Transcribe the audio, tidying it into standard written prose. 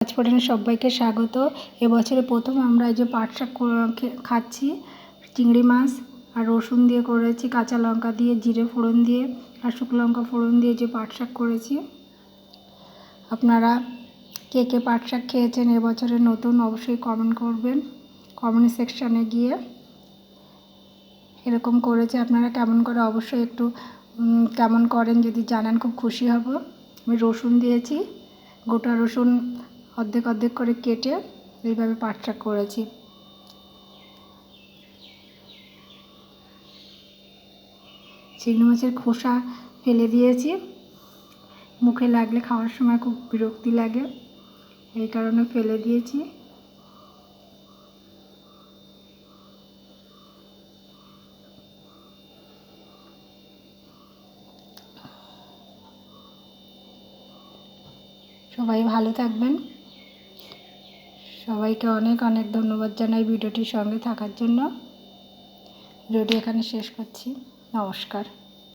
পাঁচফোড়নে সবাইকে স্বাগত। এবছরে প্রথম আমরা এই যে পাট শাক খাচ্ছি। চিংড়ি মাছ আর রসুন দিয়ে করেছি, কাঁচা লঙ্কা দিয়ে, জিরে ফোড়ন দিয়ে আর শুকনো লঙ্কা ফোড়ন দিয়ে যে পাট শাক করেছি। আপনারা কে কে পাট শাক খেয়েছেন এবছরে নতুন অবশ্যই কমেন্ট করবেন কমেন্ট সেকশানে গিয়ে। এরকম করেছে, আপনারা কেমন করে অবশ্যই একটু কেমন করেন যদি জানান, খুব খুশি হব। আমি রসুন দিয়েছি, গোটা রসুন অর্ধেক অর্ধেক করে কেটে এইভাবে পাট শাক করেছি। চিংড়ি মাছের খোসা ফেলে দিয়েছি, মুখে লাগলে খাওয়ার সময় খুব বিরক্তি লাগে, এই কারণে ফেলে দিয়েছি। সবাই ভালো থাকবেন। সবাইকে অনেক অনেক ধন্যবাদ জানাই ভিডিওটির সঙ্গে থাকার জন্য। ভিডিওটি এখানে শেষ করছি। নমস্কার।